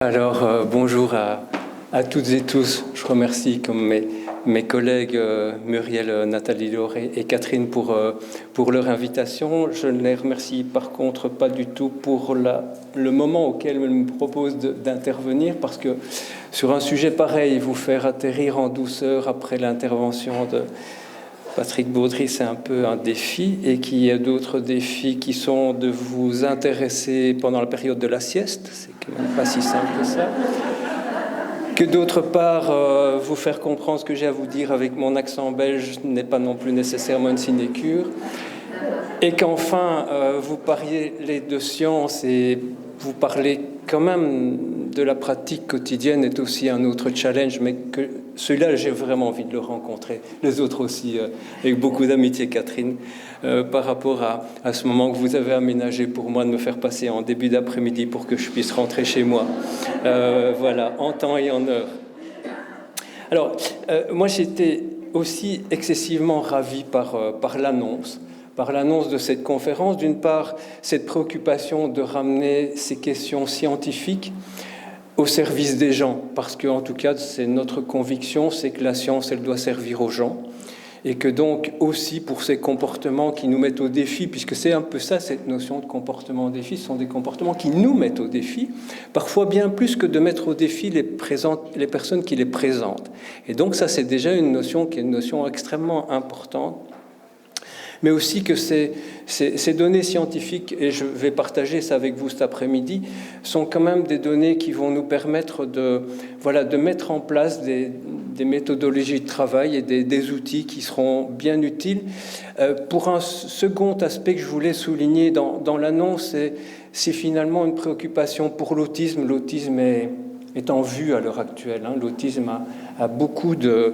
Bonjour à toutes et tous. Je remercie comme mes collègues Muriel, Nathalie Laure et Catherine pour leur invitation. Je ne les remercie par contre pas du tout pour le moment auquel elles me proposent d'intervenir, parce que sur un sujet pareil, vous faire atterrir en douceur après l'intervention de Patrick Baudry, c'est un peu un défi, et qu'il y a d'autres défis qui sont de vous intéresser pendant la période de la sieste, c'est quand même pas si simple que ça, que d'autre part, vous faire comprendre ce que j'ai à vous dire avec mon accent belge n'est pas non plus nécessairement une sinécure, et qu'enfin, vous parliez de science et vous parlez quand même de la pratique quotidienne est aussi un autre challenge, mais que celui-là, j'ai vraiment envie de le rencontrer. Les autres aussi, avec beaucoup d'amitié, Catherine, par rapport à ce moment que vous avez aménagé pour moi de me faire passer en début d'après-midi pour que je puisse rentrer chez moi. Voilà, en temps et en heure. Alors, moi, j'étais aussi excessivement ravi par l'annonce de cette conférence. D'une part, cette préoccupation de ramener ces questions scientifiques au service des gens, parce que, en tout cas, c'est notre conviction, c'est que la science, elle doit servir aux gens, et que donc aussi pour ces comportements qui nous mettent au défi, puisque c'est un peu ça, cette notion de comportement au défi, ce sont des comportements qui nous mettent au défi, parfois bien plus que de mettre au défi les personnes qui les présentent. Et donc ça, c'est déjà une notion qui est une notion extrêmement importante, mais aussi que ces données scientifiques, et je vais partager ça avec vous cet après-midi, sont quand même des données qui vont nous permettre de mettre en place des méthodologies de travail et des outils qui seront bien utiles. Pour un second aspect que je voulais souligner dans l'annonce, c'est finalement une préoccupation pour l'autisme. L'autisme est en vue à l'heure actuelle. L'autisme a beaucoup de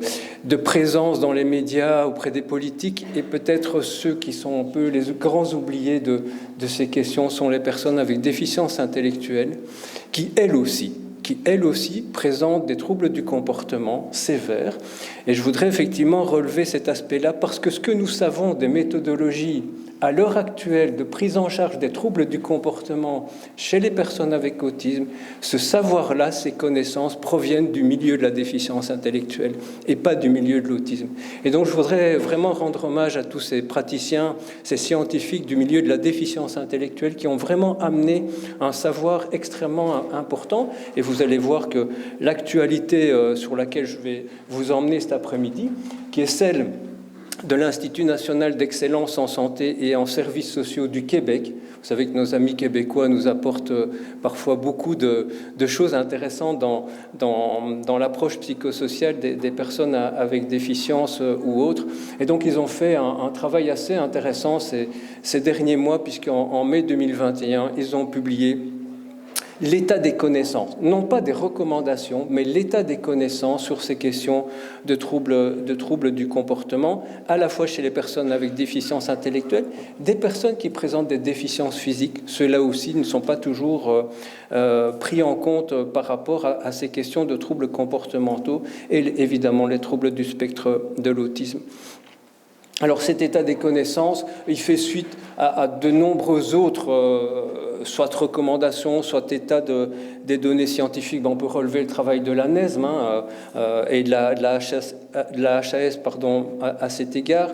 présence dans les médias, auprès des politiques, et peut-être ceux qui sont un peu les grands oubliés de ces questions sont les personnes avec déficience intellectuelle, qui elles aussi présentent des troubles du comportement sévères. Et je voudrais effectivement relever cet aspect-là, parce que ce que nous savons des méthodologies à l'heure actuelle de prise en charge des troubles du comportement chez les personnes avec autisme, ce savoir-là, ces connaissances proviennent du milieu de la déficience intellectuelle et pas du milieu de l'autisme. Et donc je voudrais vraiment rendre hommage à tous ces praticiens, ces scientifiques du milieu de la déficience intellectuelle qui ont vraiment amené un savoir extrêmement important. Et vous allez voir que l'actualité sur laquelle je vais vous emmener cet après-midi, qui est celle de l'Institut national d'excellence en santé et en services sociaux du Québec. Vous savez que nos amis québécois nous apportent parfois beaucoup de choses intéressantes dans l'approche psychosociale des personnes avec déficience ou autres. Et donc, ils ont fait un travail assez intéressant ces derniers mois, puisqu'en mai 2021, ils ont publié l'état des connaissances, non pas des recommandations, mais l'état des connaissances sur ces questions de troubles du comportement, à la fois chez les personnes avec déficience intellectuelle, des personnes qui présentent des déficiences physiques. Ceux-là aussi ne sont pas toujours pris en compte par rapport à ces questions de troubles comportementaux et évidemment les troubles du spectre de l'autisme. Alors cet état des connaissances, il fait suite à de nombreux autres, soit recommandations, soit état des données scientifiques. On peut relever le travail de la NESM et de la HAS à cet égard.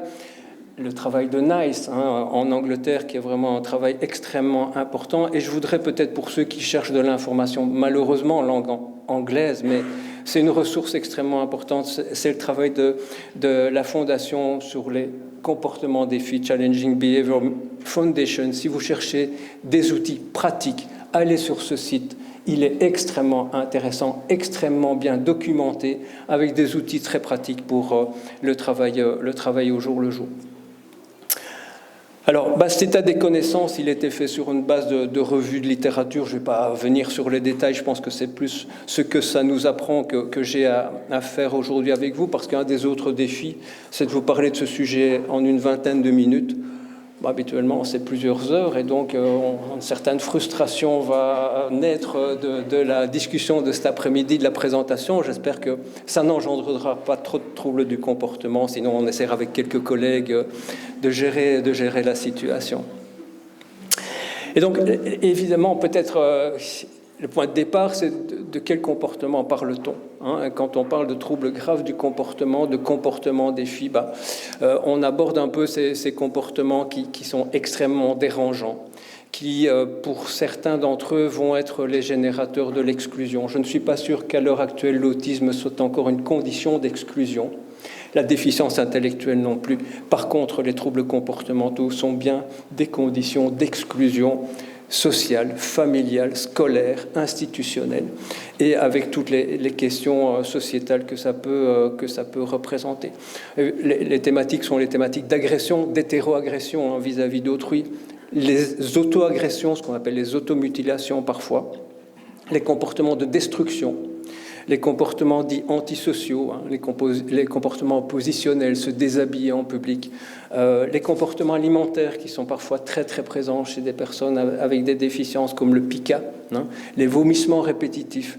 Le travail de NICE en Angleterre, qui est vraiment un travail extrêmement important. Et je voudrais peut-être, pour ceux qui cherchent de l'information, malheureusement en langue anglaise, mais c'est une ressource extrêmement importante, c'est le travail de la Fondation sur les comportements défis, Challenging Behavior Foundation. Si vous cherchez des outils pratiques, allez sur ce site. Il est extrêmement intéressant, extrêmement bien documenté, avec des outils très pratiques pour le travail au jour le jour. Alors, cet état des connaissances, il était fait sur une base de revues de littérature. Je ne vais pas venir sur les détails, je pense que c'est plus ce que ça nous apprend que j'ai à faire aujourd'hui avec vous, parce qu'un des autres défis, c'est de vous parler de ce sujet en une vingtaine de minutes. Habituellement, c'est plusieurs heures, et donc une certaine frustration va naître de la discussion de cet après-midi, de la présentation. J'espère que ça n'engendrera pas trop de troubles du comportement, sinon on essaiera avec quelques collègues de gérer la situation. Et donc, évidemment, peut-être le point de départ, c'est de quel comportement parle-t-on, hein? Quand on parle de troubles graves du comportement, de comportement défi, on aborde un peu ces comportements qui sont extrêmement dérangeants, qui, pour certains d'entre eux, vont être les générateurs de l'exclusion. Je ne suis pas sûr qu'à l'heure actuelle, l'autisme soit encore une condition d'exclusion. La déficience intellectuelle non plus. Par contre, les troubles comportementaux sont bien des conditions d'exclusion sociale, familiale, scolaire, institutionnelle, et avec toutes les questions sociétales que ça peut représenter. Les thématiques sont les thématiques d'agression, d'hétéroagression vis-à-vis d'autrui, les auto-agressions, ce qu'on appelle les automutilations parfois, les comportements de destruction, les comportements dits antisociaux, les comportements oppositionnels, se déshabiller en public, les comportements alimentaires qui sont parfois très très présents chez des personnes avec des déficiences comme le pica, les vomissements répétitifs.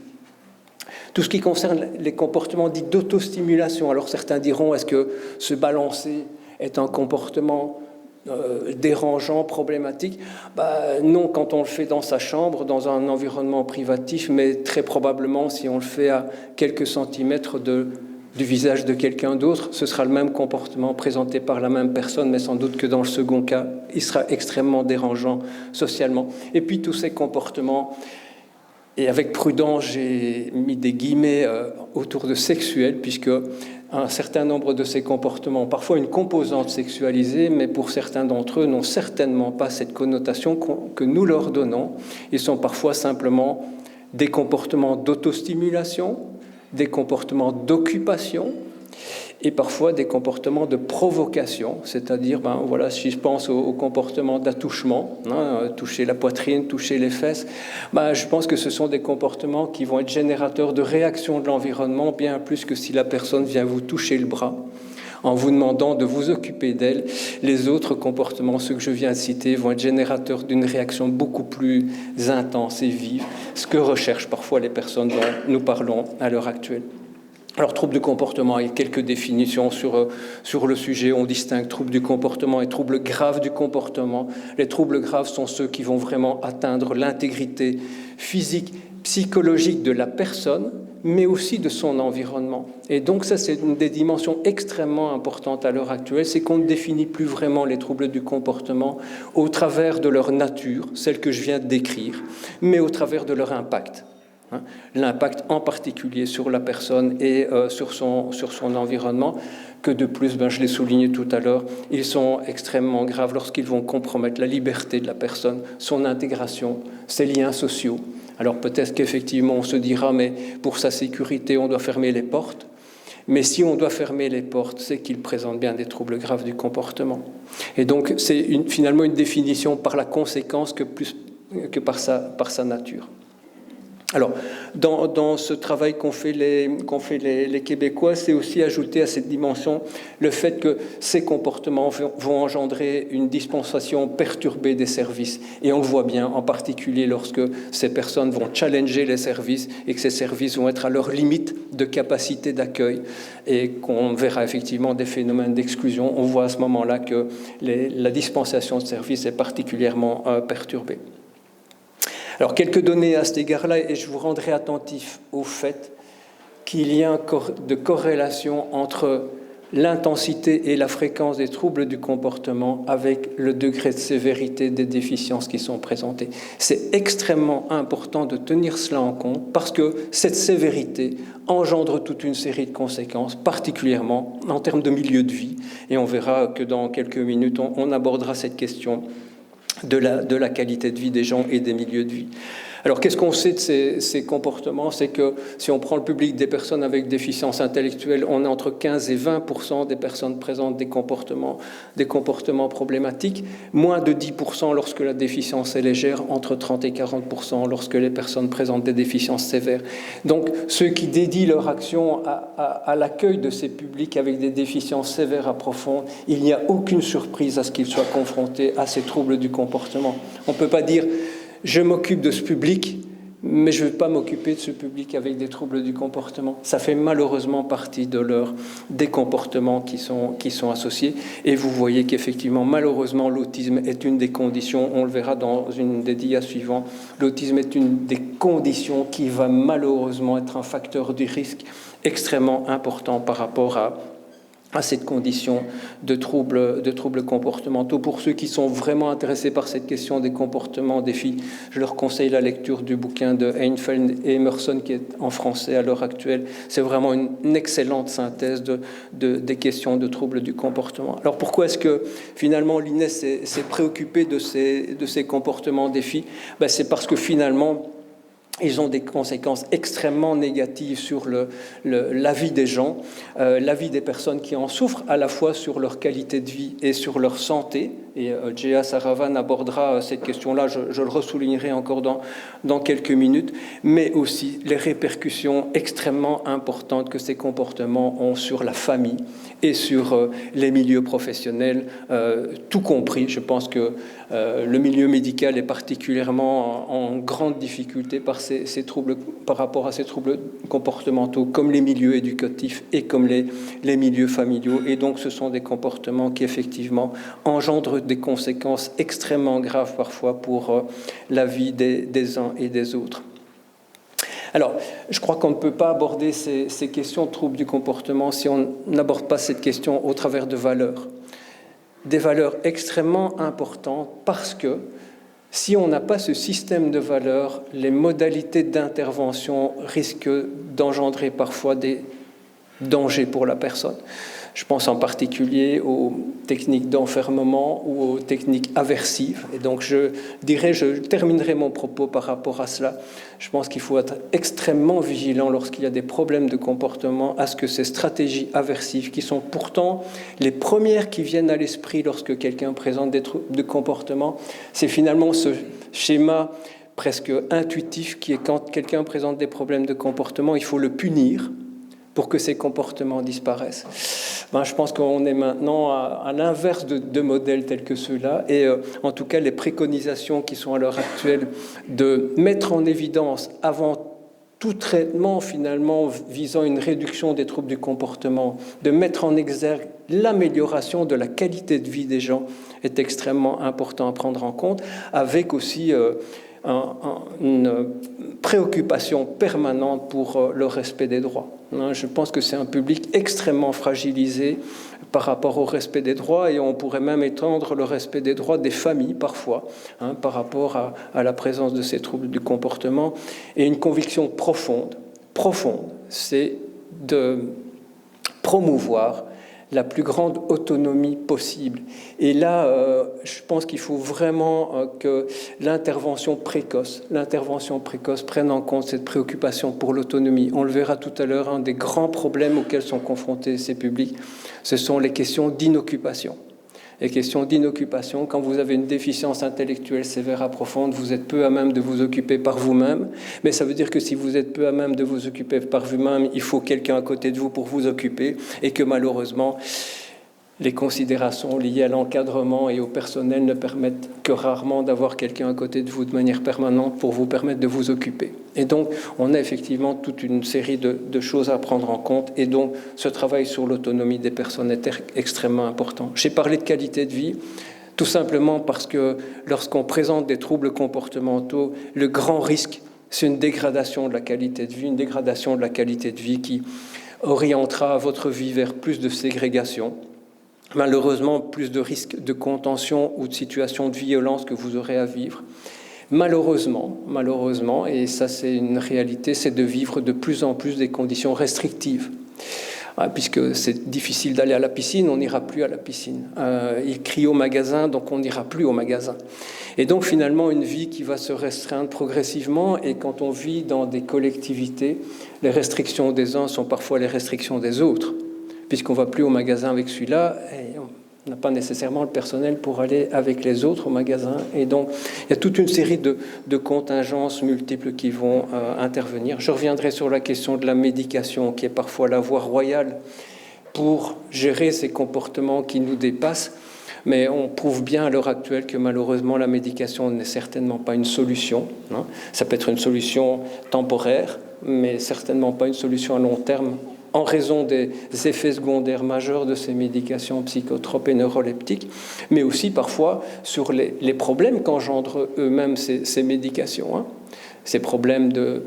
Tout ce qui concerne les comportements dits d'autostimulation. Alors certains diront, est-ce que se balancer est un comportement dérangeant, problématique? Non, quand on le fait dans sa chambre, dans un environnement privatif, mais très probablement si on le fait à quelques centimètres du visage de quelqu'un d'autre, ce sera le même comportement présenté par la même personne, mais sans doute que dans le second cas, il sera extrêmement dérangeant socialement. Et puis tous ces comportements, et avec prudence, j'ai mis des guillemets autour de sexuel, puisque un certain nombre de ces comportements ont parfois une composante sexualisée, mais pour certains d'entre eux n'ont certainement pas cette connotation que nous leur donnons. Ils sont parfois simplement des comportements d'autostimulation, des comportements d'occupation, et parfois des comportements de provocation, c'est-à-dire, si je pense au comportement d'attouchement, toucher la poitrine, toucher les fesses, je pense que ce sont des comportements qui vont être générateurs de réaction de l'environnement, bien plus que si la personne vient vous toucher le bras en vous demandant de vous occuper d'elle. Les autres comportements, ceux que je viens de citer, vont être générateurs d'une réaction beaucoup plus intense et vive, ce que recherchent parfois les personnes dont nous parlons à l'heure actuelle. Alors, troubles du comportement, il y a quelques définitions sur le sujet. On distingue troubles du comportement et troubles graves du comportement. Les troubles graves sont ceux qui vont vraiment atteindre l'intégrité physique, psychologique de la personne, mais aussi de son environnement. Et donc ça, c'est une des dimensions extrêmement importantes à l'heure actuelle, c'est qu'on ne définit plus vraiment les troubles du comportement au travers de leur nature, celle que je viens de décrire, mais au travers de leur impact. L'impact en particulier sur la personne et sur son environnement, que de plus, je l'ai souligné tout à l'heure, ils sont extrêmement graves lorsqu'ils vont compromettre la liberté de la personne, son intégration, ses liens sociaux. Alors peut-être qu'effectivement on se dira, mais pour sa sécurité, on doit fermer les portes. Mais si on doit fermer les portes, c'est qu'il présente bien des troubles graves du comportement. Et donc c'est finalement une définition par la conséquence que par sa nature. Alors, dans ce travail qu'ont fait les Québécois, c'est aussi ajouter à cette dimension le fait que ces comportements vont engendrer une dispensation perturbée des services. Et on le voit bien, en particulier lorsque ces personnes vont challenger les services et que ces services vont être à leur limite de capacité d'accueil et qu'on verra effectivement des phénomènes d'exclusion. On voit à ce moment-là que la dispensation de services est particulièrement perturbée. Alors, quelques données à cet égard-là, et je vous rendrai attentif au fait qu'il y a de corrélation entre l'intensité et la fréquence des troubles du comportement avec le degré de sévérité des déficiences qui sont présentées. C'est extrêmement important de tenir cela en compte parce que cette sévérité engendre toute une série de conséquences, particulièrement en termes de milieu de vie. Et on verra que dans quelques minutes, on abordera cette question de la qualité de vie des gens et des milieux de vie. Alors, qu'est-ce qu'on sait de ces comportements? C'est que si on prend le public des personnes avec déficience intellectuelle, on est entre 15 et 20% des personnes présentent des comportements problématiques, moins de 10% lorsque la déficience est légère, entre 30 et 40% lorsque les personnes présentent des déficiences sévères. Donc, ceux qui dédient leur action à l'accueil de ces publics avec des déficiences sévères à profondes, il n'y a aucune surprise à ce qu'ils soient confrontés à ces troubles du comportement. On ne peut pas dire « je m'occupe de ce public », mais je ne vais pas m'occuper de ce public avec des troubles du comportement. Ça fait malheureusement partie des comportements qui sont associés. Et vous voyez qu'effectivement, malheureusement, l'autisme est une des conditions, on le verra dans une des dias suivantes, l'autisme est une des conditions qui va malheureusement être un facteur de risque extrêmement important par rapport à cette condition de troubles comportementaux. Pour ceux qui sont vraiment intéressés par cette question des comportements des filles, je leur conseille la lecture du bouquin de Einfeld et Emerson qui est en français à l'heure actuelle. C'est vraiment une excellente synthèse des questions de troubles du comportement. Alors pourquoi est-ce que finalement l'INES s'est préoccupé de ces comportements des filles? C'est parce que finalement, ils ont des conséquences extrêmement négatives sur la vie des gens, la vie des personnes qui en souffrent, à la fois sur leur qualité de vie et sur leur santé. Et Jaya Saravan abordera cette question-là, je le ressoulignerai encore dans quelques minutes, mais aussi les répercussions extrêmement importantes que ces comportements ont sur la famille et sur les milieux professionnels, tout compris. Je pense que le milieu médical est particulièrement en grande difficulté ces troubles, par rapport à ces troubles comportementaux, comme les milieux éducatifs et comme les milieux familiaux. Et donc, ce sont des comportements qui, effectivement, engendrent des conséquences extrêmement graves parfois pour la vie des uns et des autres. Alors, je crois qu'on ne peut pas aborder ces questions de troubles du comportement si on n'aborde pas cette question au travers de valeurs. Des valeurs extrêmement importantes parce que si on n'a pas ce système de valeurs, les modalités d'intervention risquent d'engendrer parfois des dangers pour la personne. Je pense en particulier aux techniques d'enfermement ou aux techniques aversives. Et donc, je terminerai mon propos par rapport à cela. Je pense qu'il faut être extrêmement vigilant lorsqu'il y a des problèmes de comportement à ce que ces stratégies aversives, qui sont pourtant les premières qui viennent à l'esprit lorsque quelqu'un présente des troubles de comportement, c'est finalement ce schéma presque intuitif qui est quand quelqu'un présente des problèmes de comportement, il faut le punir pour que ces comportements disparaissent. Je pense qu'on est maintenant à l'inverse de modèles tels que ceux-là, et en tout cas les préconisations qui sont à l'heure actuelle de mettre en évidence avant tout traitement finalement visant une réduction des troubles du comportement, de mettre en exergue l'amélioration de la qualité de vie des gens est extrêmement important à prendre en compte, avec aussi une préoccupation permanente pour le respect des droits. Je pense que c'est un public extrêmement fragilisé par rapport au respect des droits, et on pourrait même étendre le respect des droits des familles parfois, par rapport à la présence de ces troubles du comportement. Et une conviction profonde, c'est de promouvoir la plus grande autonomie possible. Et là, je pense qu'il faut vraiment que l'intervention précoce prenne en compte cette préoccupation pour l'autonomie. On le verra tout à l'heure, un des grands problèmes auxquels sont confrontés ces publics, ce sont les questions d'inoccupation. Les questions d'inoccupation, quand vous avez une déficience intellectuelle sévère à profonde, vous êtes peu à même de vous occuper par vous-même. Mais ça veut dire que si vous êtes peu à même de vous occuper par vous-même, il faut quelqu'un à côté de vous pour vous occuper, et que malheureusement, les considérations liées à l'encadrement et au personnel ne permettent que rarement d'avoir quelqu'un à côté de vous de manière permanente pour vous permettre de vous occuper. Et donc, on a effectivement toute une série de choses à prendre en compte, et donc ce travail sur l'autonomie des personnes est extrêmement important. J'ai parlé de qualité de vie, tout simplement parce que lorsqu'on présente des troubles comportementaux, le grand risque, c'est une dégradation de la qualité de vie, qui orientera votre vie vers plus de ségrégation, malheureusement plus de risques de contention ou de situations de violence que vous aurez à vivre. Malheureusement, et ça c'est une réalité, c'est de vivre de plus en plus des conditions restrictives. Puisque c'est difficile d'aller à la piscine, on n'ira plus à la piscine. Il crie au magasin, donc on n'ira plus au magasin. Et donc finalement une vie qui va se restreindre progressivement, et quand on vit dans des collectivités, les restrictions des uns sont parfois les restrictions des autres, puisqu'on ne va plus au magasin avec celui-là, et on n'a pas nécessairement le personnel pour aller avec les autres au magasin. Et donc, il y a toute une série de contingences multiples qui vont intervenir. Je reviendrai sur la question de la médication, qui est parfois la voie royale pour gérer ces comportements qui nous dépassent. Mais on prouve bien à l'heure actuelle que malheureusement la médication n'est certainement pas une solution. Ça peut être une solution temporaire, mais certainement pas une solution à long terme en raison des effets secondaires majeurs de ces médications psychotropes et neuroleptiques, mais aussi parfois sur les problèmes qu'engendrent eux-mêmes ces médications. Ces problèmes de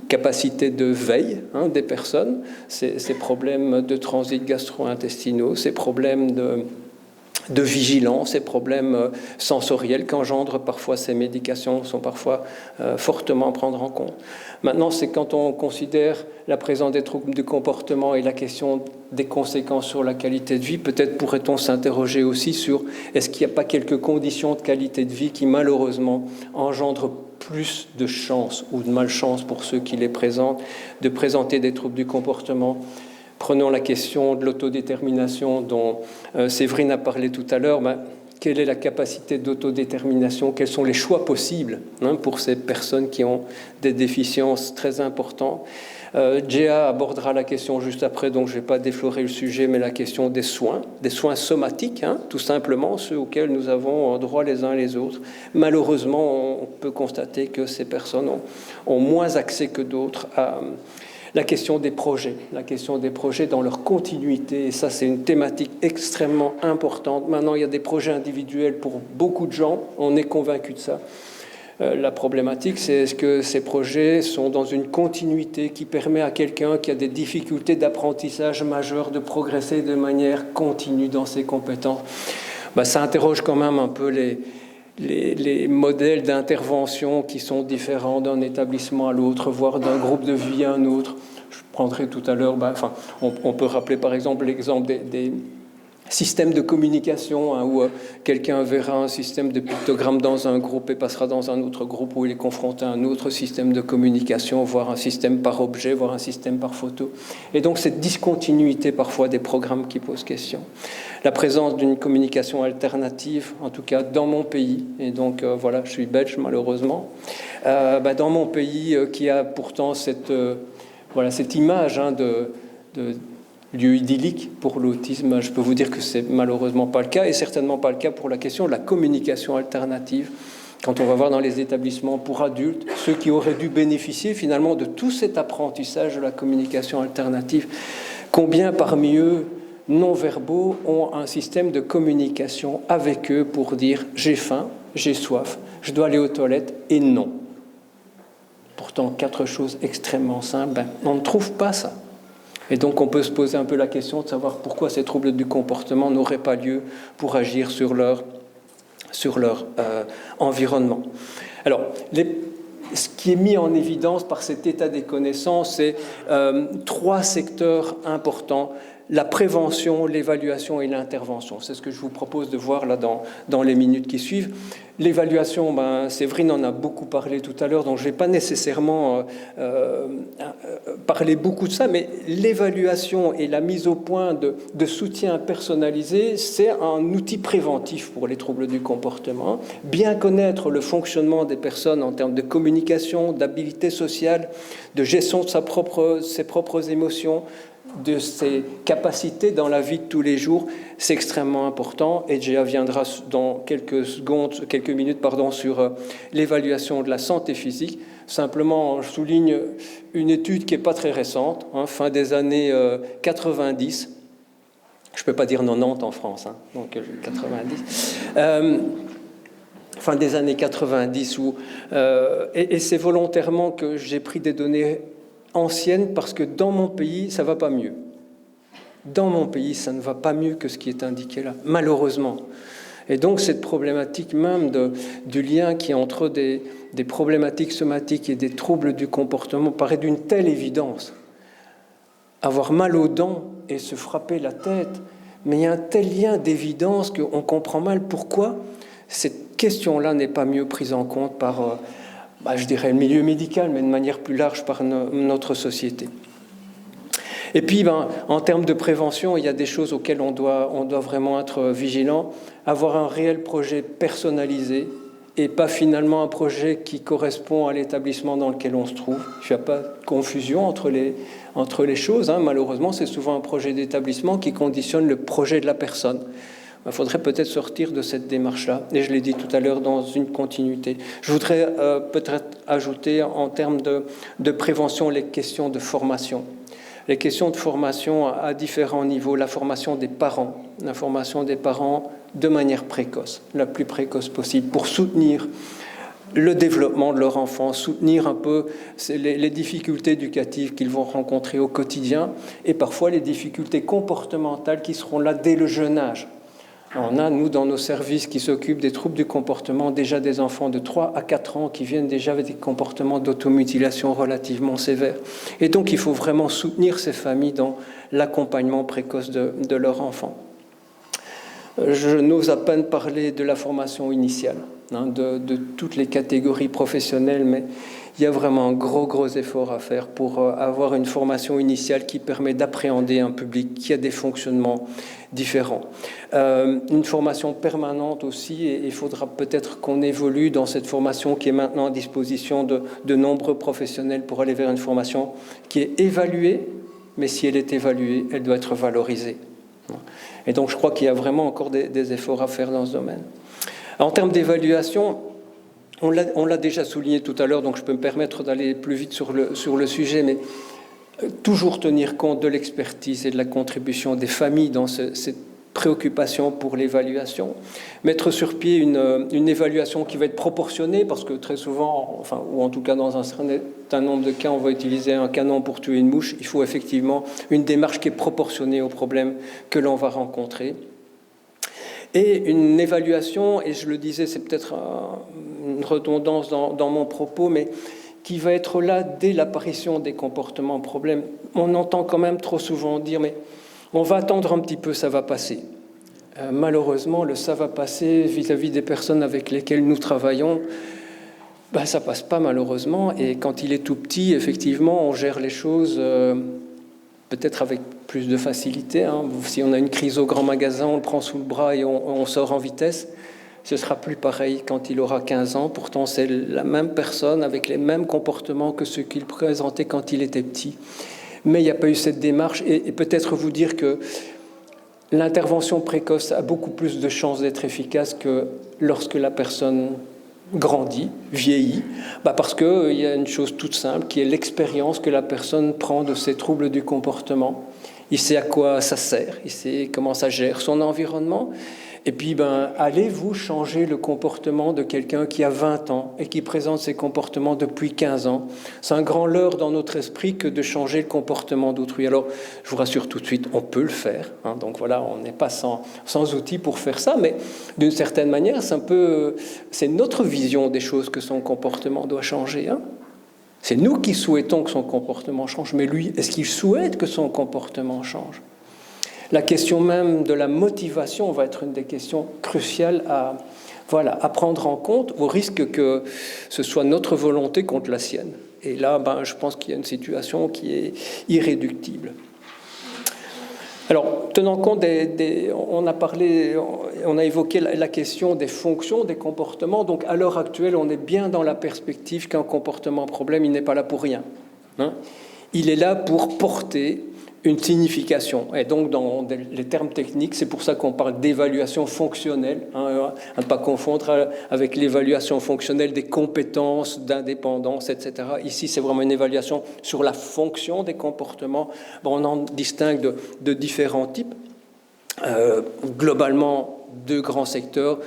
capacité de veille des personnes, ces problèmes de transit gastro-intestinaux, ces problèmes de vigilance, ces problèmes sensoriels qu'engendrent parfois ces médications sont parfois fortement à prendre en compte. Maintenant, c'est quand on considère la présence des troubles du comportement et la question des conséquences sur la qualité de vie, peut-être pourrait-on s'interroger aussi sur est-ce qu'il n'y a pas quelques conditions de qualité de vie qui malheureusement engendrent plus de chance ou de malchance pour ceux qui les présentent, de présenter des troubles du comportement. Prenons la question de l'autodétermination dont Séverine a parlé tout à l'heure. Quelle est la capacité d'autodétermination? Quels sont les choix possibles pour ces personnes qui ont des déficiences très importantes? Géa abordera la question juste après, donc je ne vais pas déflorer le sujet, mais la question des soins somatiques, tout simplement, ceux auxquels nous avons droit les uns les autres. Malheureusement, on peut constater que ces personnes ont moins accès que d'autres à la question des projets dans leur continuité, et ça c'est une thématique extrêmement importante. Maintenant, il y a des projets individuels pour beaucoup de gens, on est convaincu de ça. La problématique, c'est est-ce que ces projets sont dans une continuité qui permet à quelqu'un qui a des difficultés d'apprentissage majeures de progresser de manière continue dans ses compétences. Ça interroge quand même un peu les modèles d'intervention qui sont différents d'un établissement à l'autre, voire d'un groupe de vie à un autre. Je prendrai tout à l'heure, on peut rappeler par exemple l'exemple des système de communication où quelqu'un verra un système de pictogramme dans un groupe et passera dans un autre groupe où il est confronté à un autre système de communication, voire un système par objet, voire un système par photo. Et donc cette discontinuité parfois des programmes qui posent question. La présence d'une communication alternative, en tout cas dans mon pays, et donc voilà, je suis belge malheureusement, dans mon pays qui a pourtant cette image de lieu idyllique pour l'autisme, je peux vous dire que c'est malheureusement pas le cas, et certainement pas le cas pour la question de la communication alternative. Quand on va voir dans les établissements pour adultes, ceux qui auraient dû bénéficier finalement de tout cet apprentissage de la communication alternative, combien parmi eux non-verbaux ont un système de communication avec eux pour dire « j'ai faim, j'ai soif, je dois aller aux toilettes » et non. Pourtant, 4 choses extrêmement simples, on ne trouve pas ça. Et donc on peut se poser un peu la question de savoir pourquoi ces troubles du comportement n'auraient pas lieu pour agir sur leur environnement. Alors, ce qui est mis en évidence par cet état des connaissances, c'est 3 secteurs importants: la prévention, l'évaluation et l'intervention. C'est ce que je vous propose de voir là dans les minutes qui suivent. L'évaluation, Séverine en a beaucoup parlé tout à l'heure, donc je ne vais pas nécessairement parler beaucoup de ça, mais l'évaluation et la mise au point de soutien personnalisé, c'est un outil préventif pour les troubles du comportement. Bien connaître le fonctionnement des personnes en termes de communication, d'habilité sociale, de gestion de ses propres émotions, de ses capacités dans la vie de tous les jours, c'est extrêmement important. Et Géa viendra dans quelques minutes sur l'évaluation de la santé physique. Simplement, je souligne une étude qui n'est pas très récente, fin des années 90. Je ne peux pas dire 90 en France, donc 90. Fin des années 90, et c'est volontairement que j'ai pris des données ancienne, parce que dans mon pays, ça ne va pas mieux. Dans mon pays, ça ne va pas mieux que ce qui est indiqué là, malheureusement. Et donc, cette problématique même du lien qui est entre des problématiques somatiques et des troubles du comportement paraît d'une telle évidence. Avoir mal aux dents et se frapper la tête, mais il y a un tel lien d'évidence qu'on comprend mal pourquoi cette question-là n'est pas mieux prise en compte par je dirais le milieu médical, mais de manière plus large par notre société. Et puis, en termes de prévention, il y a des choses auxquelles on doit vraiment être vigilant. Avoir un réel projet personnalisé et pas finalement un projet qui correspond à l'établissement dans lequel on se trouve. Il n'y a pas de confusion entre les choses. Malheureusement, c'est souvent un projet d'établissement qui conditionne le projet de la personne. il faudrait peut-être sortir de cette démarche-là. Et je l'ai dit tout à l'heure, dans une continuité. Je voudrais peut-être ajouter en termes de prévention les questions de formation. Les questions de formation à différents niveaux, la formation des parents de manière précoce, la plus précoce possible, pour soutenir le développement de leur enfant, soutenir un peu les difficultés éducatives qu'ils vont rencontrer au quotidien et parfois les difficultés comportementales qui seront là dès le jeune âge. On a, nous, dans nos services qui s'occupent des troubles du comportement, déjà des enfants de 3 à 4 ans qui viennent déjà avec des comportements d'automutilation relativement sévères. Et donc, il faut vraiment soutenir ces familles dans l'accompagnement précoce de leurs enfants. Je n'ose à peine parler de la formation initiale, de toutes les catégories professionnelles, mais il y a vraiment un gros effort à faire pour avoir une formation initiale qui permet d'appréhender un public qui a des fonctionnements différents. Une formation permanente aussi, et il faudra peut-être qu'on évolue dans cette formation qui est maintenant à disposition de nombreux professionnels pour aller vers une formation qui est évaluée, mais si elle est évaluée, elle doit être valorisée. Et donc je crois qu'il y a vraiment encore des efforts à faire dans ce domaine. En termes d'évaluation, on l'a déjà souligné tout à l'heure, donc je peux me permettre d'aller plus vite sur le sujet, mais toujours tenir compte de l'expertise et de la contribution des familles dans cette préoccupation pour l'évaluation. Mettre sur pied une évaluation qui va être proportionnée, parce que très souvent, ou en tout cas dans un certain nombre de cas, on va utiliser un canon pour tuer une mouche. Il faut effectivement une démarche qui est proportionnée aux problèmes que l'on va rencontrer. Et une évaluation, et je le disais, c'est peut-être une redondance dans mon propos, mais qui va être là dès l'apparition des comportements problèmes. On entend quand même trop souvent dire, mais on va attendre un petit peu, ça va passer. Malheureusement, le ça va passer vis-à-vis des personnes avec lesquelles nous travaillons, ça passe pas malheureusement. Et quand il est tout petit, effectivement, on gère les choses peut-être avec plus de facilité. Si on a une crise au grand magasin, on le prend sous le bras et on sort en vitesse. Ce sera plus pareil quand il aura 15 ans. Pourtant, c'est la même personne avec les mêmes comportements que ceux qu'il présentait quand il était petit. Mais il n'y a pas eu cette démarche. Et peut-être vous dire que l'intervention précoce a beaucoup plus de chances d'être efficace que lorsque la personne grandit, vieillit, parce qu'il y a une chose toute simple qui est l'expérience que la personne prend de ces troubles du comportement. Il sait à quoi ça sert, il sait comment ça gère son environnement. Et puis, allez-vous changer le comportement de quelqu'un qui a 20 ans et qui présente ces comportements depuis 15 ans? C'est un grand leurre dans notre esprit que de changer le comportement d'autrui. Alors, je vous rassure tout de suite, on peut le faire. Donc voilà, on n'est pas sans outils pour faire ça, mais d'une certaine manière, c'est notre vision des choses que son comportement doit changer. C'est nous qui souhaitons que son comportement change, mais lui, est-ce qu'il souhaite que son comportement change? La question même de la motivation va être une des questions cruciales à prendre en compte, au risque que ce soit notre volonté contre la sienne. Et là, je pense qu'il y a une situation qui est irréductible. Alors, tenant compte on a évoqué la question des fonctions, des comportements. Donc, à l'heure actuelle, on est bien dans la perspective qu'un comportement problème, il n'est pas là pour rien. Il est là pour porter une signification. Et donc, dans les termes techniques, c'est pour ça qu'on parle d'évaluation fonctionnelle, à ne pas confondre avec l'évaluation fonctionnelle des compétences, d'indépendance, etc. Ici, c'est vraiment une évaluation sur la fonction des comportements. On en distingue de différents types. Globalement, 2 grands secteurs.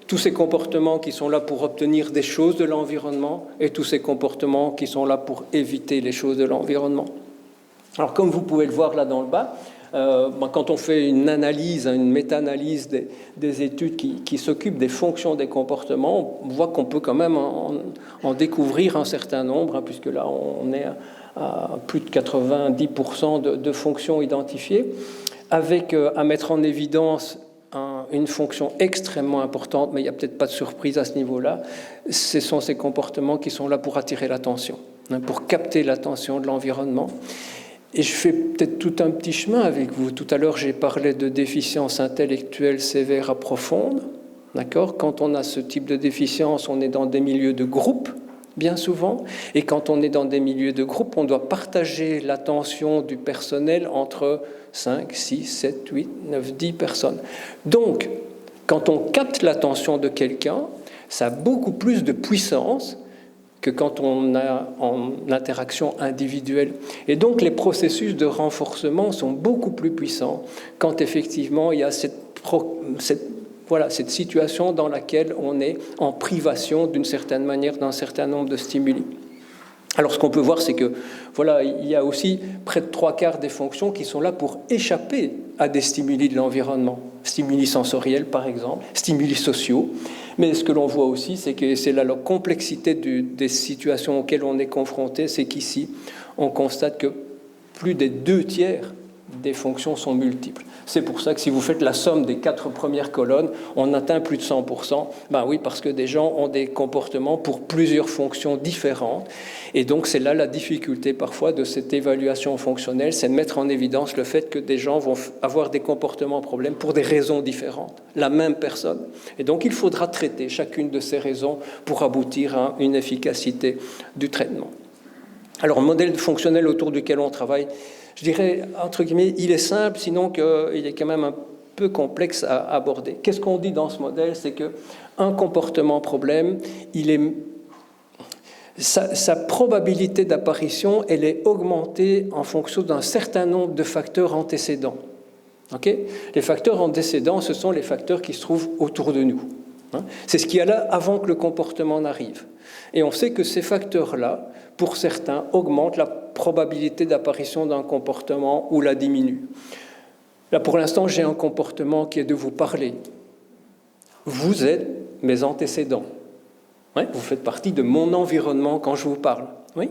Tous ces comportements qui sont là pour obtenir des choses de l'environnement et tous ces comportements qui sont là pour éviter les choses de l'environnement. Alors, comme vous pouvez le voir là dans le bas, quand on fait une analyse, une méta-analyse des études qui s'occupent des fonctions des comportements, on voit qu'on peut quand même en découvrir un certain nombre, puisque là, on est à plus de 90% de fonctions identifiées, avec à mettre en évidence une fonction extrêmement importante, mais il n'y a peut-être pas de surprise à ce niveau-là. Ce sont ces comportements qui sont là pour attirer l'attention, pour capter l'attention de l'environnement. Et je fais peut-être tout un petit chemin avec vous. Tout à l'heure, j'ai parlé de déficience intellectuelle sévère à profonde. D'accord ? Quand on a ce type de déficience, on est dans des milieux de groupe. bien souvent. Et quand on est dans des milieux de groupe, on doit partager l'attention du personnel entre 5, 6, 7, 8, 9, 10 personnes. Donc, quand on capte l'attention de quelqu'un, ça a beaucoup plus de puissance que quand on a en interaction individuelle. Et donc, les processus de renforcement sont beaucoup plus puissants quand effectivement il y a cette situation dans laquelle on est en privation d'une certaine manière d'un certain nombre de stimuli. Alors ce qu'on peut voir, c'est que il y a aussi près de 3/4 des fonctions qui sont là pour échapper à des stimuli de l'environnement. Stimuli sensoriels par exemple, stimuli sociaux. Mais ce que l'on voit aussi, c'est que c'est là la complexité des situations auxquelles on est confronté, c'est qu'ici, on constate que plus des 2/3 des fonctions sont multiples. C'est pour ça que si vous faites la somme des 4 premières colonnes, on atteint plus de 100%. Ben oui, parce que des gens ont des comportements pour plusieurs fonctions différentes. Et donc, c'est là la difficulté parfois de cette évaluation fonctionnelle, c'est de mettre en évidence le fait que des gens vont avoir des comportements problèmes pour des raisons différentes, la même personne. Et donc, il faudra traiter chacune de ces raisons pour aboutir à une efficacité du traitement. Alors, le modèle fonctionnel autour duquel on travaille, je dirais, entre guillemets, il est simple, sinon qu'il est quand même un peu complexe à aborder. Qu'est-ce qu'on dit dans ce modèle? C'est qu'un comportement problème, sa probabilité d'apparition, elle est augmentée en fonction d'un certain nombre de facteurs antécédents. Okay? Les facteurs antécédents, ce sont les facteurs qui se trouvent autour de nous. C'est ce qu'il y a là avant que le comportement n'arrive. Et on sait que ces facteurs-là, pour certains, augmentent la probabilité d'apparition d'un comportement ou la diminuent. Là, pour l'instant, j'ai un comportement qui est de vous parler. Vous êtes mes antécédents. Ouais, vous faites partie de mon environnement quand je vous parle. Oui.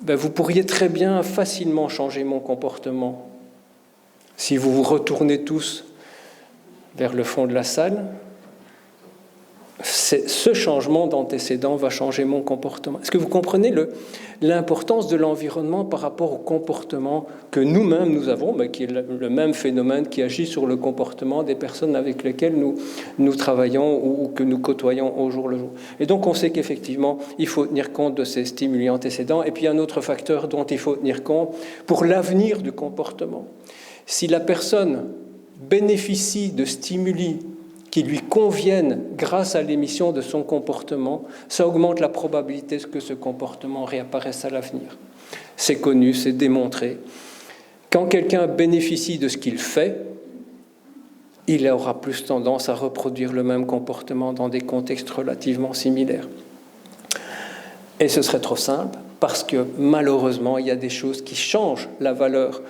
Ben, vous pourriez très bien facilement changer mon comportement. Si vous vous retournez tous vers le fond de la salle, ce changement d'antécédent va changer mon comportement. Est-ce que vous comprenez l'importance de l'environnement par rapport au comportement que nous-mêmes nous avons, qui est le même phénomène qui agit sur le comportement des personnes avec lesquelles nous travaillons ou que nous côtoyons au jour le jour. Et donc on sait qu'effectivement, il faut tenir compte de ces stimuli antécédents. Et puis un autre facteur dont il faut tenir compte pour l'avenir du comportement. Si la personne bénéficie de stimuli qui lui conviennent grâce à l'émission de son comportement, ça augmente la probabilité que ce comportement réapparaisse à l'avenir. C'est connu, c'est démontré. Quand quelqu'un bénéficie de ce qu'il fait, il aura plus tendance à reproduire le même comportement dans des contextes relativement similaires. Et ce serait trop simple, parce que malheureusement, il y a des choses qui changent la valeur.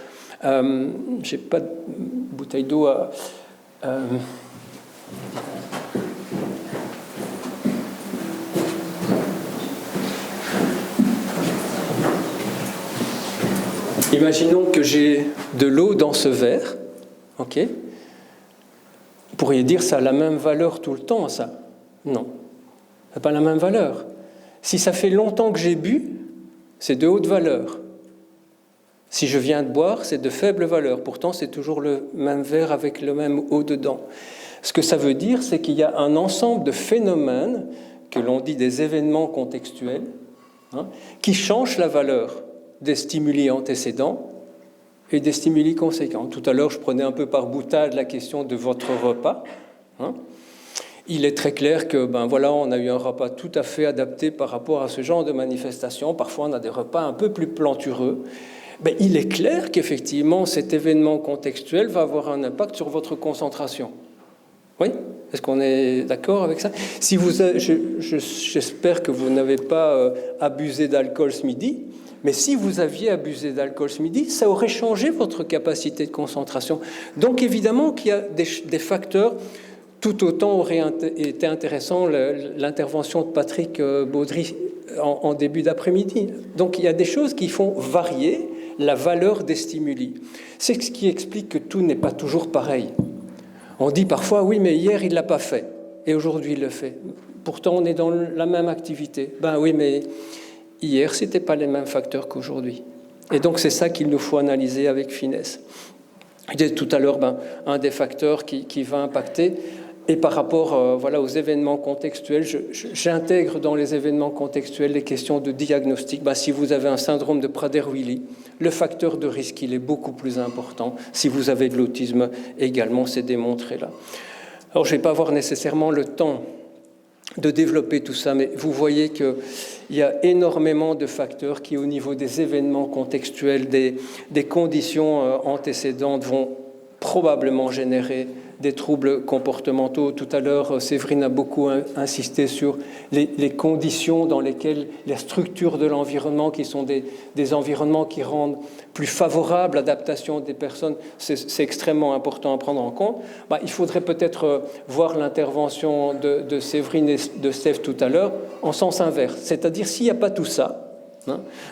Je n'ai pas de bouteille d'eau à... Imaginons que j'ai de l'eau dans ce verre, ok? Vous pourriez dire ça a la même valeur tout le temps, ça? Non, ça n'a pas la même valeur. Si ça fait longtemps que j'ai bu, c'est de haute valeur. Si je viens de boire, c'est de faible valeur. Pourtant, c'est toujours le même verre avec le même eau dedans. Ce que ça veut dire, c'est qu'il y a un ensemble de phénomènes, que l'on dit des événements contextuels, qui changent la valeur des stimuli antécédents et des stimuli conséquents. Tout à l'heure, je prenais un peu par boutade la question de votre repas. Il est très clair que, on a eu un repas tout à fait adapté par rapport à ce genre de manifestation. Parfois, on a des repas un peu plus plantureux. Il est clair qu'effectivement, cet événement contextuel va avoir un impact sur votre concentration. Oui? Est-ce qu'on est d'accord avec ça? Si j'espère que vous n'avez pas abusé d'alcool ce midi, mais si vous aviez abusé d'alcool ce midi, ça aurait changé votre capacité de concentration. Donc évidemment qu'il y a des facteurs, tout autant aurait été intéressant l'intervention de Patrick Baudry en début d'après-midi. Donc il y a des choses qui font varier la valeur des stimuli. C'est ce qui explique que tout n'est pas toujours pareil. On dit parfois, oui, mais hier, il ne l'a pas fait, et aujourd'hui, il le fait. Pourtant, on est dans la même activité. Oui, mais hier, ce n'était pas les mêmes facteurs qu'aujourd'hui. Et donc, c'est ça qu'il nous faut analyser avec finesse. Je disais tout à l'heure, un des facteurs qui va impacter, Et par rapport aux événements contextuels, j'intègre dans les événements contextuels les questions de diagnostic. Si vous avez un syndrome de Prader-Willi, le facteur de risque il est beaucoup plus important. Si vous avez de l'autisme également, c'est démontré là. Alors je ne vais pas avoir nécessairement le temps de développer tout ça, mais vous voyez qu'il y a énormément de facteurs qui, au niveau des événements contextuels, des conditions antécédentes, vont probablement générer des troubles comportementaux. Tout à l'heure, Séverine a beaucoup insisté sur les conditions dans lesquelles les structures de l'environnement, qui sont des environnements qui rendent plus favorable l'adaptation des personnes, c'est extrêmement important à prendre en compte. Il faudrait peut-être voir l'intervention de Séverine et de Steph tout à l'heure en sens inverse. C'est-à-dire, s'il n'y a pas tout ça,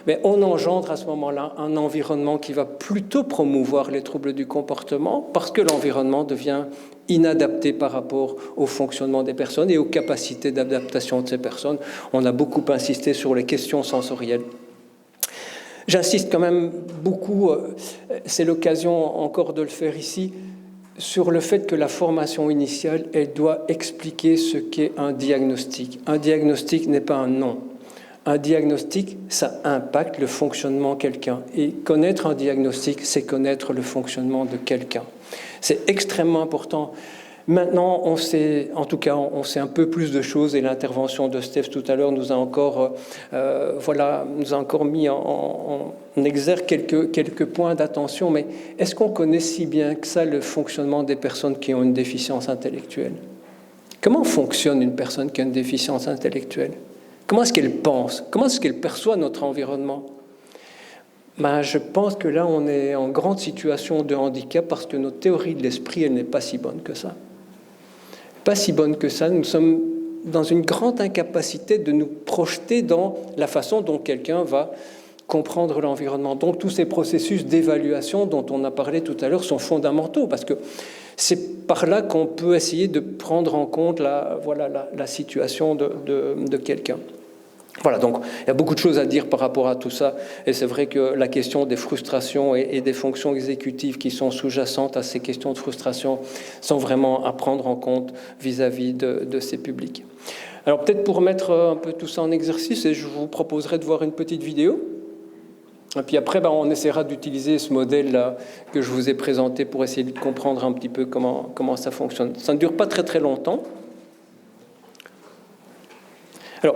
mais on engendre à ce moment-là un environnement qui va plutôt promouvoir les troubles du comportement parce que l'environnement devient inadapté par rapport au fonctionnement des personnes et aux capacités d'adaptation de ces personnes. On a beaucoup insisté sur les questions sensorielles. J'insiste quand même beaucoup, c'est l'occasion encore de le faire ici, sur le fait que la formation initiale, elle doit expliquer ce qu'est un diagnostic. Un diagnostic n'est pas un nom. Un diagnostic, ça impacte le fonctionnement de quelqu'un. Et connaître un diagnostic, c'est connaître le fonctionnement de quelqu'un. C'est extrêmement important. Maintenant, on sait un peu plus de choses et l'intervention de Steph tout à l'heure nous a encore mis en exergue quelques points d'attention. Mais est-ce qu'on connaît si bien que ça le fonctionnement des personnes qui ont une déficience intellectuelle? Comment fonctionne une personne qui a une déficience intellectuelle? Comment est-ce qu'elle pense? Comment est-ce qu'elle perçoit notre environnement? Je pense que là, on est en grande situation de handicap parce que notre théorie de l'esprit, elle n'est pas si bonne que ça. Pas si bonne que ça. Nous sommes dans une grande incapacité de nous projeter dans la façon dont quelqu'un va comprendre l'environnement. Donc, tous ces processus d'évaluation dont on a parlé tout à l'heure sont fondamentaux parce que c'est par là qu'on peut essayer de prendre en compte la situation de quelqu'un. Voilà, donc il y a beaucoup de choses à dire par rapport à tout ça, et c'est vrai que la question des frustrations et des fonctions exécutives qui sont sous-jacentes à ces questions de frustration sont vraiment à prendre en compte vis-à-vis de ces publics. Alors peut-être pour mettre un peu tout ça en exercice, et je vous proposerai de voir une petite vidéo, et puis après on essaiera d'utiliser ce modèle-là que je vous ai présenté pour essayer de comprendre un petit peu comment ça fonctionne. Ça ne dure pas très très longtemps. Alors,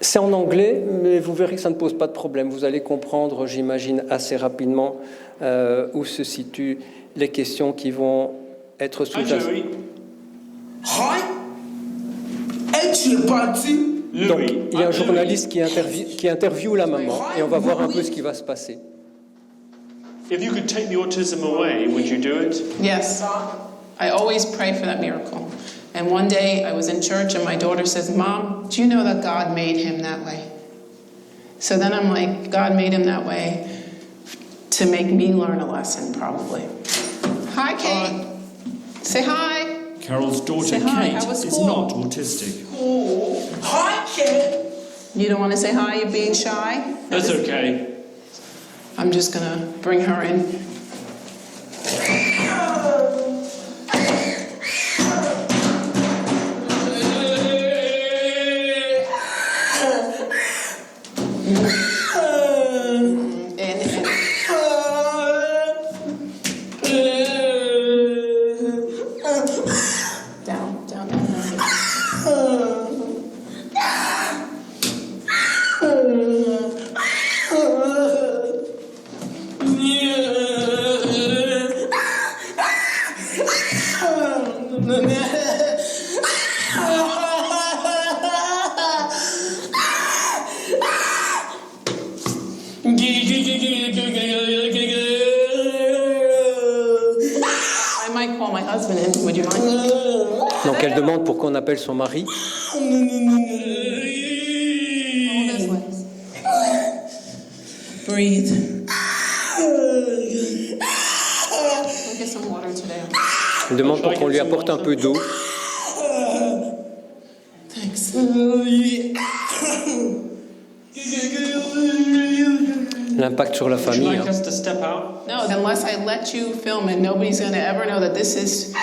c'est en anglais, mais vous verrez que ça ne pose pas de problème. Vous allez comprendre, j'imagine, assez rapidement où se situent les questions qui vont être sous-jacentes. Donc, il y a un journaliste qui interviewe la maman, et on va voir un peu ce qui va se passer. If you could take the autism away, would you do it? Yes. I always pray for that miracle. And one day I was in church and my daughter says, "Mom, do you know that God made him that way?" So then I'm like, God made him that way to make me learn a lesson, probably. Hi, Kate. Say hi. Carol's daughter, Kate, is not autistic. Oh. Hi, Kate. You don't want to say hi? You're being shy? That's okay. I'm just going to bring her in. Donc elle demande pour qu'on appelle son mari. Breathe. Elle demande pour qu'on lui apporte un peu d'eau. L'impact sur la famille. Would you like us to step out? No, unless I let you film it, nobody's going to ever know that this is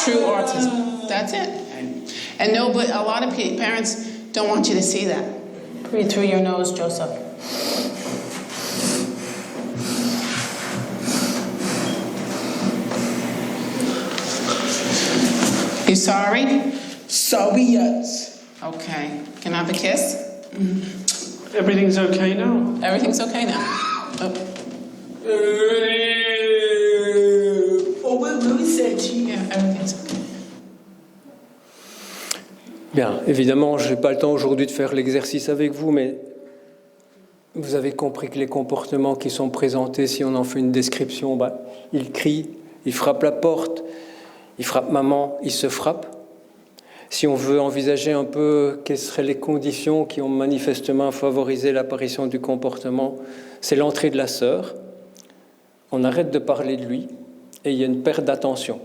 true autism. That's it. And no, but a lot of parents don't want you to see that. Breathe through your nose, Joseph. You sorry? Sorry, yes. Okay. Can I have a kiss? Everything's okay now? Everything's okay now. Oh. Oh, we're really sad, Yeah, everything's okay. Bien, évidemment, je n'ai pas le temps aujourd'hui de faire l'exercice avec vous, mais vous avez compris que les comportements qui sont présentés, si on en fait une description, il crie, il frappe la porte, il frappe maman, il se frappe. Si on veut envisager un peu quelles seraient les conditions qui ont manifestement favorisé l'apparition du comportement, c'est l'entrée de la sœur. On arrête de parler de lui et il y a une perte d'attention.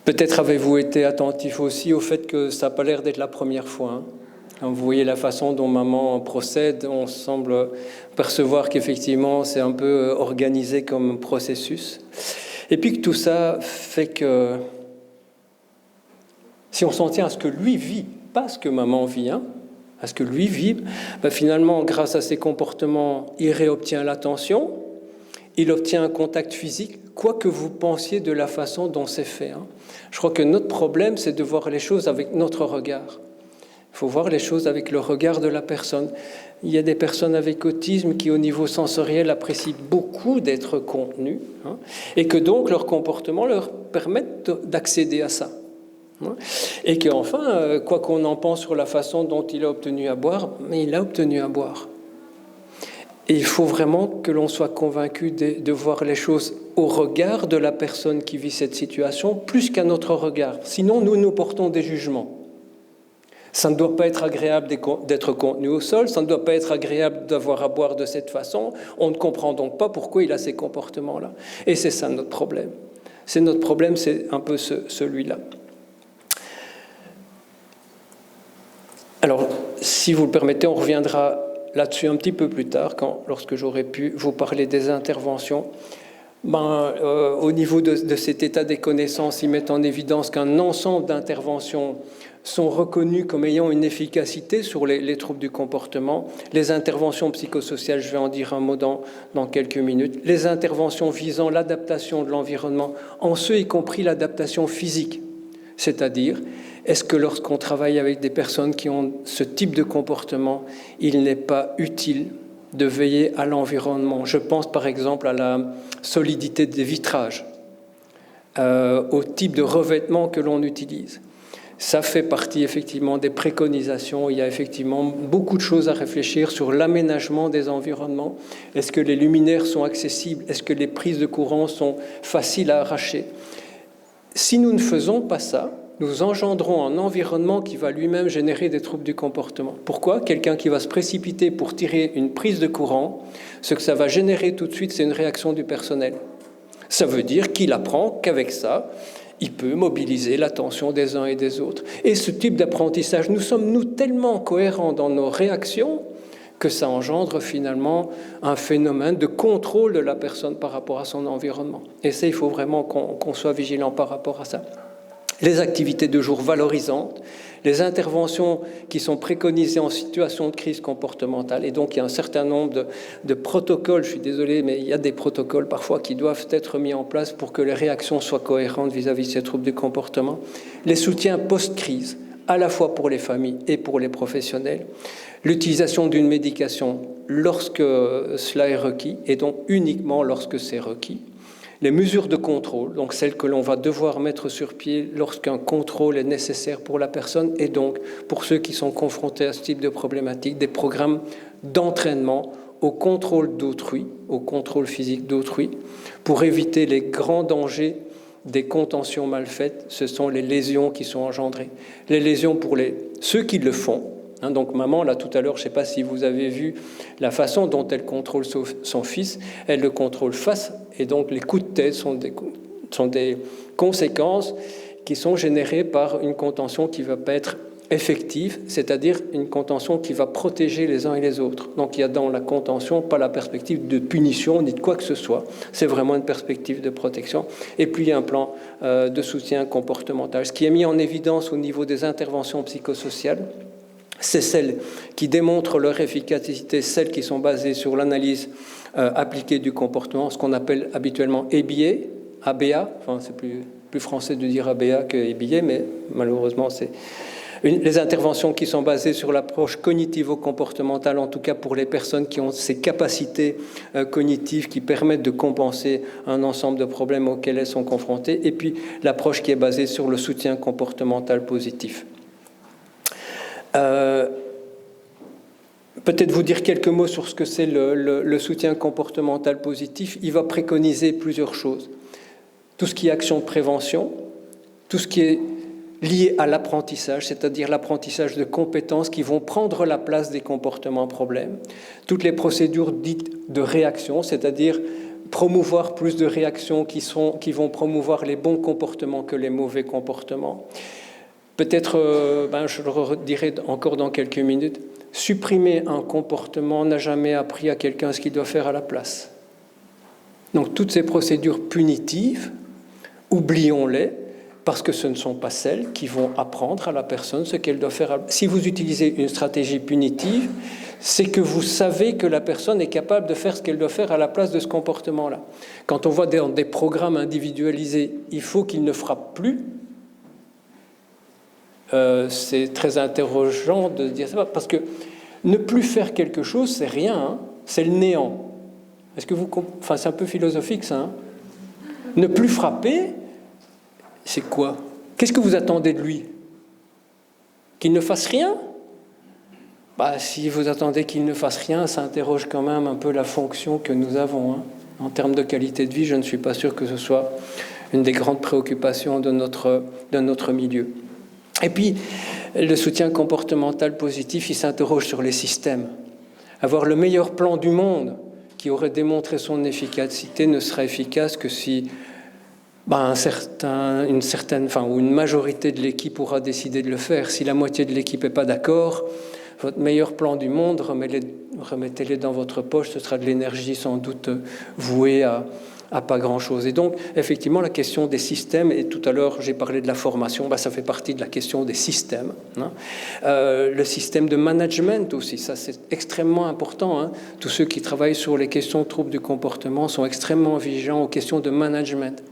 Peut-être avez-vous été attentif aussi au fait que ça n'a pas l'air d'être la première fois. Quand vous voyez la façon dont maman procède, on semble percevoir qu'effectivement c'est un peu organisé comme processus. Et puis que tout ça fait que si on s'en tient à ce que lui vit, pas à ce que maman vit, à ce que lui vit, finalement, grâce à ses comportements, il réobtient l'attention, il obtient un contact physique, quoi que vous pensiez de la façon dont c'est fait. Je crois que notre problème, c'est de voir les choses avec notre regard. Il faut voir les choses avec le regard de la personne. Il y a des personnes avec autisme qui, au niveau sensoriel, apprécient beaucoup d'être contenues, et que donc leur comportement leur permettent d'accéder à ça. Et qu'enfin, quoi qu'on en pense sur la façon dont il a obtenu à boire, mais il a obtenu à boire. Et il faut vraiment que l'on soit convaincu de voir les choses au regard de la personne qui vit cette situation, plus qu'à notre regard. Sinon, nous portons des jugements. Ça ne doit pas être agréable d'être contenu au sol, ça ne doit pas être agréable d'avoir à boire de cette façon. On ne comprend donc pas pourquoi il a ces comportements-là. Et c'est ça notre problème. C'est notre problème, c'est un peu celui-là. Alors, si vous le permettez, on reviendra là-dessus un petit peu plus tard, lorsque j'aurai pu vous parler des interventions. Au niveau de cet état des connaissances, ils mettent en évidence qu'un ensemble d'interventions sont reconnues comme ayant une efficacité sur les troubles du comportement. Les interventions psychosociales, je vais en dire un mot dans quelques minutes. Les interventions visant l'adaptation de l'environnement, en ce y compris l'adaptation physique. C'est-à-dire, est-ce que lorsqu'on travaille avec des personnes qui ont ce type de comportement, il n'est pas utile de veiller à l'environnement? Je pense par exemple à la solidité des vitrages, au type de revêtement que l'on utilise. Ça fait partie effectivement des préconisations. Il y a effectivement beaucoup de choses à réfléchir sur l'aménagement des environnements. Est-ce que les luminaires sont accessibles? Est-ce que les prises de courant sont faciles à arracher? Si nous ne faisons pas ça, nous engendrons un environnement qui va lui-même générer des troubles du comportement. Pourquoi? Quelqu'un qui va se précipiter pour tirer une prise de courant, ce que ça va générer tout de suite, c'est une réaction du personnel. Ça veut dire qu'il apprend qu'avec ça, il peut mobiliser l'attention des uns et des autres. Et ce type d'apprentissage, nous sommes tellement cohérents dans nos réactions que ça engendre finalement un phénomène de contrôle de la personne par rapport à son environnement. Et ça, il faut vraiment qu'on soit vigilant par rapport à ça. Les activités de jour valorisantes, les interventions qui sont préconisées en situation de crise comportementale. Et donc, il y a un certain nombre de protocoles, je suis désolé, mais il y a des protocoles parfois qui doivent être mis en place pour que les réactions soient cohérentes vis-à-vis de ces troubles du comportement. Les soutiens post-crise, à la fois pour les familles et pour les professionnels. L'utilisation d'une médication lorsque cela est requis, et donc uniquement lorsque c'est requis. Les mesures de contrôle, donc celles que l'on va devoir mettre sur pied lorsqu'un contrôle est nécessaire pour la personne, et donc pour ceux qui sont confrontés à ce type de problématique, des programmes d'entraînement au contrôle d'autrui, au contrôle physique d'autrui, pour éviter les grands dangers des contentions mal faites. Ce sont les lésions qui sont engendrées. Les lésions pour ceux qui le font. Donc maman, là tout à l'heure, je ne sais pas si vous avez vu la façon dont elle contrôle son fils, elle le contrôle face, et donc les coups de tête sont des conséquences qui sont générées par une contention qui ne va pas être effective, c'est-à-dire une contention qui va protéger les uns et les autres. Donc il y a dans la contention pas la perspective de punition ni de quoi que ce soit, c'est vraiment une perspective de protection. Et puis il y a un plan de soutien comportemental. Ce qui est mis en évidence au niveau des interventions psychosociales, c'est celles qui démontrent leur efficacité, celles qui sont basées sur l'analyse appliquée du comportement, ce qu'on appelle habituellement ABA, enfin c'est plus français de dire ABA que ABA, mais malheureusement c'est les interventions qui sont basées sur l'approche cognitivo-comportementale, en tout cas pour les personnes qui ont ces capacités cognitives qui permettent de compenser un ensemble de problèmes auxquels elles sont confrontées, et puis l'approche qui est basée sur le soutien comportemental positif. Peut-être vous dire quelques mots sur ce que c'est le soutien comportemental positif. Il va préconiser plusieurs choses. Tout ce qui est action de prévention, tout ce qui est lié à l'apprentissage, c'est-à-dire l'apprentissage de compétences qui vont prendre la place des comportements problèmes, toutes les procédures dites de réaction, c'est-à-dire promouvoir plus de réactions qui vont promouvoir les bons comportements que les mauvais comportements. Peut-être, je le redirai encore dans quelques minutes, supprimer un comportement n'a jamais appris à quelqu'un ce qu'il doit faire à la place. Donc toutes ces procédures punitives, oublions-les, parce que ce ne sont pas celles qui vont apprendre à la personne ce qu'elle doit faire. Si vous utilisez une stratégie punitive, c'est que vous savez que la personne est capable de faire ce qu'elle doit faire à la place de ce comportement-là. Quand on voit dans des programmes individualisés, il faut qu'il ne frappe plus, c'est très interrogeant de dire ça, parce que ne plus faire quelque chose, c'est rien, hein, c'est le néant. Est-ce que c'est un peu philosophique ça, hein. Ne plus frapper, c'est quoi? Qu'est-ce que vous attendez de lui? Qu'il ne fasse rien? Si vous attendez qu'il ne fasse rien, ça interroge quand même un peu la fonction que nous avons, hein. En termes de qualité de vie, je ne suis pas sûr que ce soit une des grandes préoccupations de notre milieu. Et puis, le soutien comportemental positif, il s'interroge sur les systèmes. Avoir le meilleur plan du monde qui aurait démontré son efficacité ne sera efficace que si une majorité de l'équipe aura décidé de le faire. Si la moitié de l'équipe n'est pas d'accord, votre meilleur plan du monde, remettez-les dans votre poche, ce sera de l'énergie sans doute vouée à pas grand-chose. Et donc, effectivement, la question des systèmes, et tout à l'heure j'ai parlé de la formation, ça fait partie de la question des systèmes, hein. Le système de management aussi, ça c'est extrêmement important, hein. Tous ceux qui travaillent sur les questions de troubles du comportement sont extrêmement vigilants aux questions de management.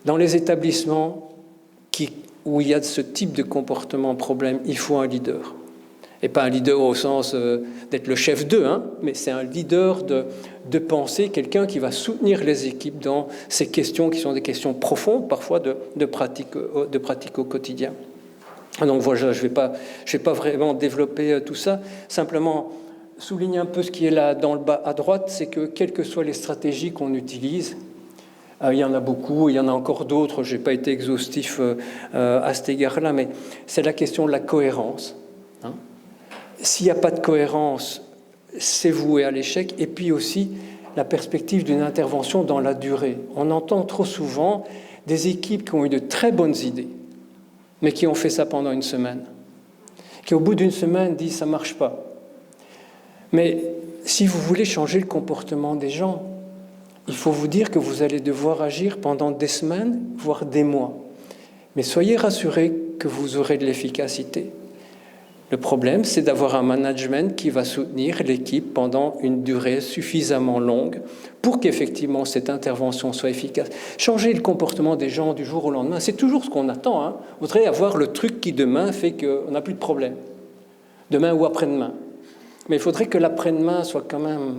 Dans les établissements où il y a ce type de comportement problème, il faut un leader. Et pas un leader au sens d'être le chef d'eux, hein, mais c'est un leader de pensée, quelqu'un qui va soutenir les équipes dans ces questions qui sont des questions profondes, parfois de pratique au quotidien. Donc voilà, je vais pas vraiment développer tout ça, simplement souligner un peu ce qui est là dans le bas à droite, c'est que quelles que soient les stratégies qu'on utilise, il y en a beaucoup, il y en a encore d'autres, je n'ai pas été exhaustif à cet égard-là, mais c'est la question de la cohérence, hein. S'il n'y a pas de cohérence, c'est voué à l'échec. Et puis aussi la perspective d'une intervention dans la durée. On entend trop souvent des équipes qui ont eu de très bonnes idées, mais qui ont fait ça pendant une semaine, qui au bout d'une semaine disent « ça ne marche pas ». Mais si vous voulez changer le comportement des gens, il faut vous dire que vous allez devoir agir pendant des semaines, voire des mois. Mais soyez rassurés que vous aurez de l'efficacité. Le problème, c'est d'avoir un management qui va soutenir l'équipe pendant une durée suffisamment longue pour qu'effectivement cette intervention soit efficace. Changer le comportement des gens du jour au lendemain, c'est toujours ce qu'on attend, hein. On voudrait avoir le truc qui demain fait qu'on n'a plus de problème, demain ou après-demain. Mais il faudrait que l'après-demain soit quand même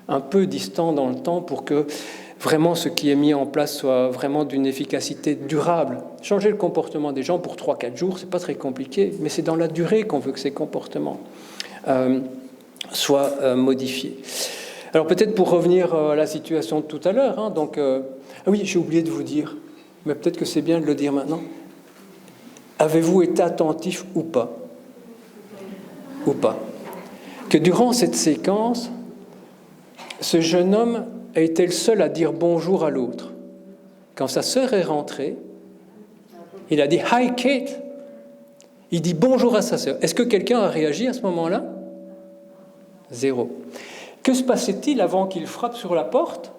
un peu distant dans le temps pour que vraiment ce qui est mis en place soit vraiment d'une efficacité durable. Changer le comportement des gens pour 3-4 jours, c'est pas très compliqué, mais c'est dans la durée qu'on veut que ces comportements soient modifiés. Alors peut-être pour revenir à la situation de tout à l'heure, hein, oui, j'ai oublié de vous dire, mais peut-être que c'est bien de le dire maintenant. Avez-vous été attentif ou pas? Ou pas? Que durant cette séquence, ce jeune homme a été le seul à dire bonjour à l'autre. Quand sa sœur est rentrée, il a dit « Hi Kate ». Il dit bonjour à sa sœur. Est-ce que quelqu'un a réagi à ce moment-là? Zéro. Que se passait-il avant qu'il frappe sur la porte?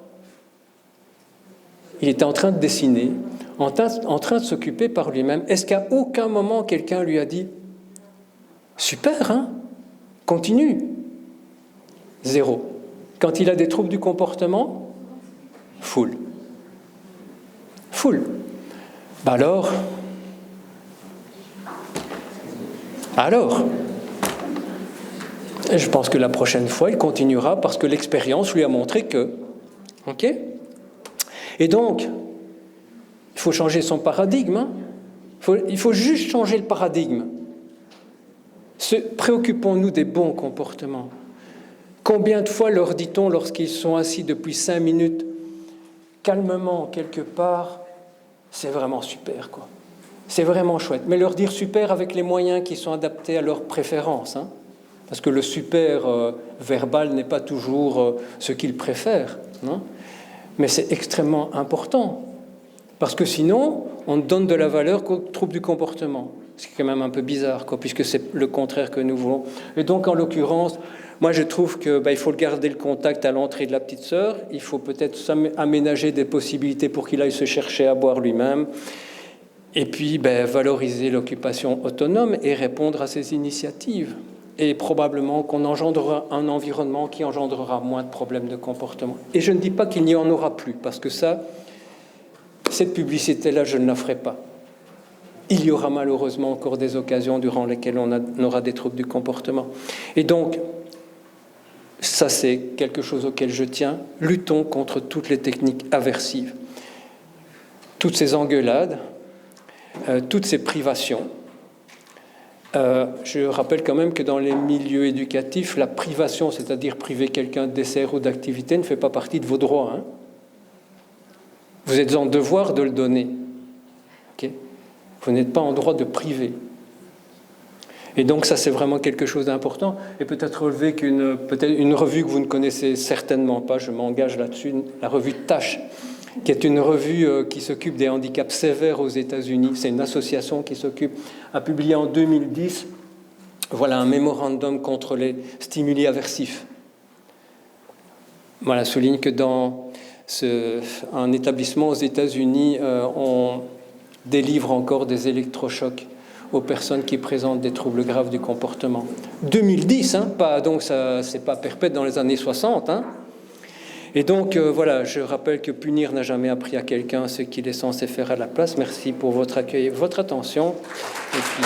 Il était en train de dessiner, en train de s'occuper par lui-même. Est-ce qu'à aucun moment quelqu'un lui a dit « Super, hein? Continue ». Zéro. Quand il a des troubles du comportement, full. Full. Ben alors, je pense que la prochaine fois, il continuera parce que l'expérience lui a montré que. OK? Et donc, il faut changer son paradigme. Hein? Il faut juste changer le paradigme. Préoccupons-nous des bons comportements. Combien de fois leur dit-on lorsqu'ils sont assis depuis 5 minutes, calmement, quelque part, c'est vraiment super, quoi. C'est vraiment chouette. Mais leur dire super avec les moyens qui sont adaptés à leurs préférences. Hein? Parce que le super verbal n'est pas toujours ce qu'ils préfèrent. Hein? Mais c'est extrêmement important. Parce que sinon, on donne de la valeur qu'aux troubles du comportement. C'est quand même un peu bizarre, quoi, puisque c'est le contraire que nous voulons. Et donc, en l'occurrence, moi, je trouve qu'il faut garder le contact à l'entrée de la petite sœur. Il faut peut-être aménager des possibilités pour qu'il aille se chercher à boire lui-même. Et puis, valoriser l'occupation autonome et répondre à ses initiatives. Et probablement qu'on engendrera un environnement qui engendrera moins de problèmes de comportement. Et je ne dis pas qu'il n'y en aura plus, parce que cette publicité-là, je ne la ferai pas. Il y aura malheureusement encore des occasions durant lesquelles on aura des troubles du comportement. Et donc, ça c'est quelque chose auquel je tiens. Luttons contre toutes les techniques aversives. Toutes ces engueulades, toutes ces privations. Je rappelle quand même que dans les milieux éducatifs, la privation, c'est-à-dire priver quelqu'un de dessert ou d'activité, ne fait pas partie de vos droits. Hein. Vous êtes en devoir de le donner. Okay? Vous n'êtes pas en droit de priver. Et donc ça, c'est vraiment quelque chose d'important. Et peut-être relever une revue que vous ne connaissez certainement pas, je m'engage là-dessus, la revue Tâche, qui est une revue qui s'occupe des handicaps sévères aux États-Unis. C'est une association qui a publié en 2010 un mémorandum contre les stimuli aversifs. Voilà, souligne que dans un établissement aux États-Unis, on délivre encore des électrochocs aux personnes qui présentent des troubles graves du comportement. 2010, hein, donc ça, c'est pas perpète dans les années 60. Hein. Et donc, je rappelle que punir n'a jamais appris à quelqu'un ce qu'il est censé faire à la place. Merci pour votre accueil et votre attention. Et puis...